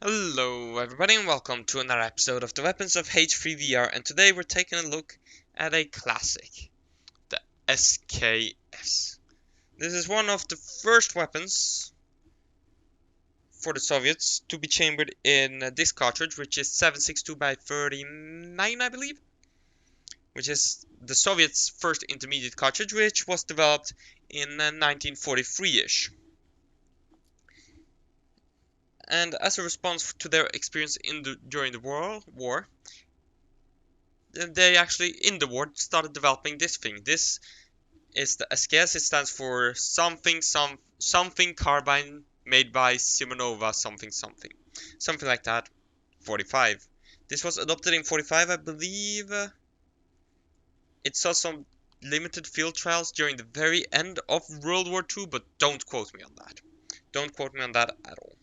Hello everybody and welcome to another episode of the Weapons of H3VR, and today we're taking a look at a classic, the SKS. This is one of the first weapons for the Soviets to be chambered in this cartridge, which is 7.62 by 39, I believe, which is the Soviets' first intermediate cartridge, which was developed in 1943-ish. And as a response to their experience during the war, they actually, in the war, started developing this thing. This is the SKS. It stands for something carbine made by Simonova something like that. 45. This was adopted in 45, I believe. It saw some limited field trials during the very end of World War II, but don't quote me on that. Don't quote me on that at all.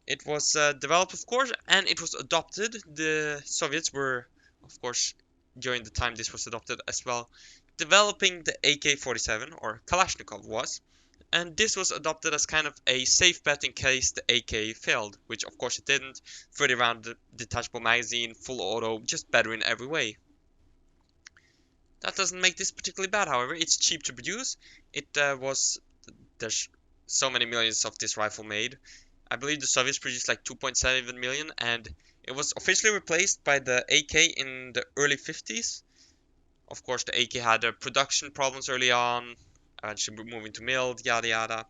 It was developed, of course, and it was adopted. The Soviets were, of course, during the time this was adopted as well, developing the AK-47, or Kalashnikov was, and this was adopted as kind of a safe bet in case the AK failed, which of course it didn't. 30 round detachable magazine, full auto, just better in every way. That doesn't make this particularly bad, however. It's cheap to produce. There's so many millions of this rifle made. I believe the Soviets produced like 2.7 million, and it was officially replaced by the AK in the early 50s. Of course, the AK had production problems early on, eventually moving to milled, yada yada.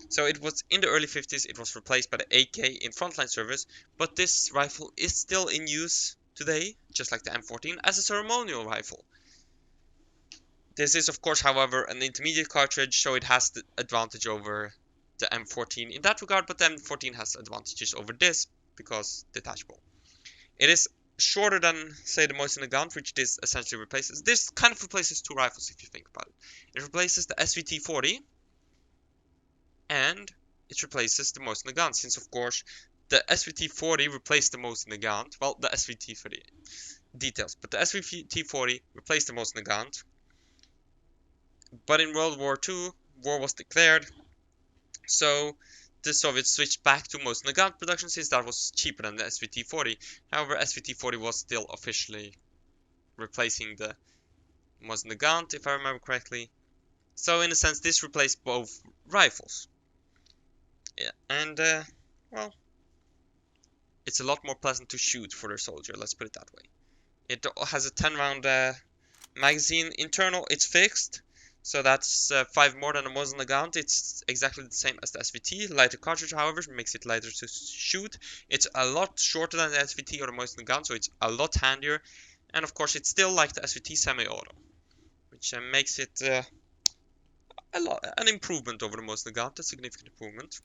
So it was in the early 50s, it was replaced by the AK in frontline service, but this rifle is still in use today, just like the M14, as a ceremonial rifle. This is, of course, however, an intermediate cartridge, so it has the advantage over the M14 in that regard, but the M14 has advantages over this because detachable. It is shorter than, say, the Mosin Nagant, which this essentially replaces. This kind of replaces two rifles if you think about it. It replaces the SVT-40 and it replaces the Mosin Nagant, since of course the SVT-40 replaced the Mosin Nagant. Well, the SVT-40 details, but the SVT-40 replaced the Mosin Nagant. But in World War II, war was declared, so the Soviets switched back to Mosin Nagant production since that was cheaper than the SVT-40. However, SVT-40 was still officially replacing the Mosin Nagant, if I remember correctly. So in a sense, this replaced both rifles. Yeah, and well, it's a lot more pleasant to shoot for the soldier. Let's put it that way. It has a 10-round magazine. Internal, it's fixed. So that's 5 more than a Mosin Nagant. It's exactly the same as the SVT. Lighter cartridge, however, makes it lighter to shoot. It's a lot shorter than the SVT or the Mosin Nagant, so it's a lot handier. And of course, it's still like the SVT semi-auto, which makes it an improvement over the Mosin Nagant, a significant improvement.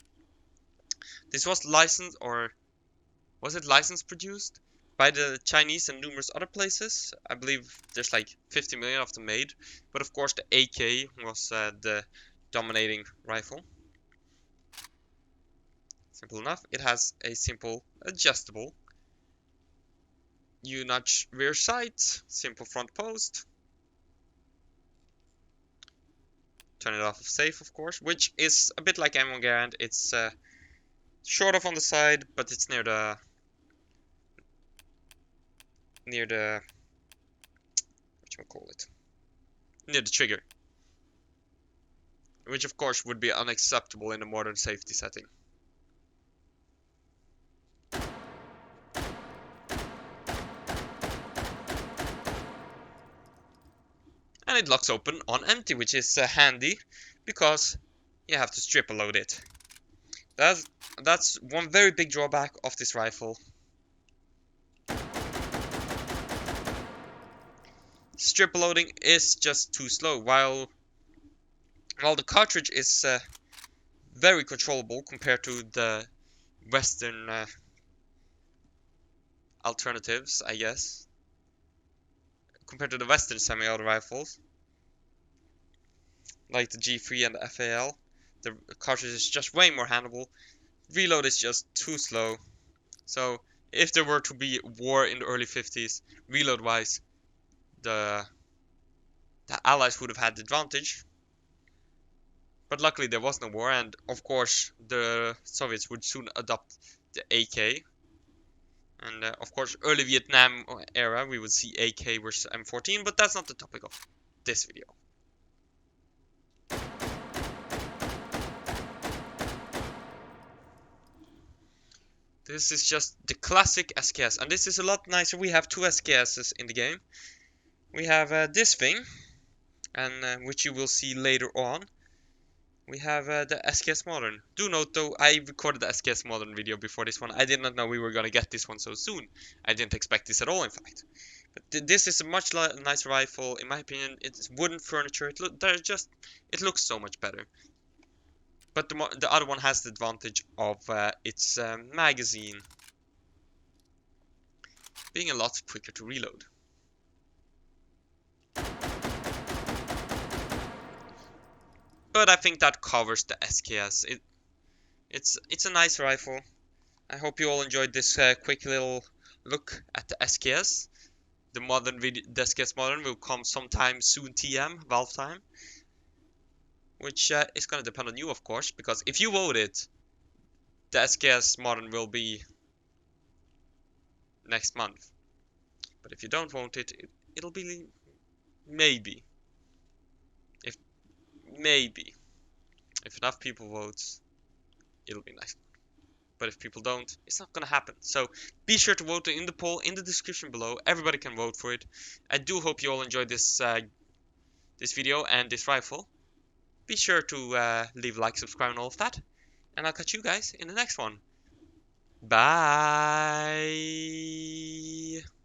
This was licensed, or was it licensed produced? By the Chinese and numerous other places. I believe there's like 50 million of them made, but of course the AK was the dominating rifle. Simple enough. It has a simple adjustable U-notch rear sight, simple front post. Turn it off of safe, of course, which is a bit like M1 Garand. It's short off on the side, but it's near the near the trigger, which of course would be unacceptable in a modern safety setting. And it locks open on empty, which is handy because you have to strip load it. That's one very big drawback of this rifle. Strip loading is just too slow, while the cartridge is very controllable compared to the Western alternatives, I guess. Compared to the Western semi-auto rifles, like the G3 and the FAL, the cartridge is just way more handleable. Reload is just too slow. So if there were to be war in the early 50s, reload-wise, the Allies would have had the advantage. But luckily there was no war, and of course the Soviets would soon adopt the AK. And of course, early Vietnam era, we would see AK versus M14, but that's not the topic of this video. This is just the classic SKS, and this is a lot nicer. We have two SKSs in the game. We have this thing, and which you will see later on. We have the SKS Modern. Do note though, I recorded the SKS Modern video before this one. I did not know we were gonna get this one so soon. I didn't expect this at all, in fact. But this is a much nicer rifle, in my opinion. It's wooden furniture. It looks so much better. But the other one has the advantage of its magazine being a lot quicker to reload. But I think that covers the SKS. It's a nice rifle. I hope you all enjoyed this quick little look at the SKS. The SKS Modern will come sometime soon, TM, Valve time. Which is gonna depend on you, of course, because if you vote it, the SKS Modern will be next month. But if you don't vote it, it'll be maybe. If enough people vote, it'll be nice. But if people don't, it's not gonna happen. So be sure to vote in the poll in the description below. Everybody can vote for it. I do hope you all enjoyed this this video and this rifle. Be sure to leave a like, subscribe, and all of that. And I'll catch you guys in the next one. Bye.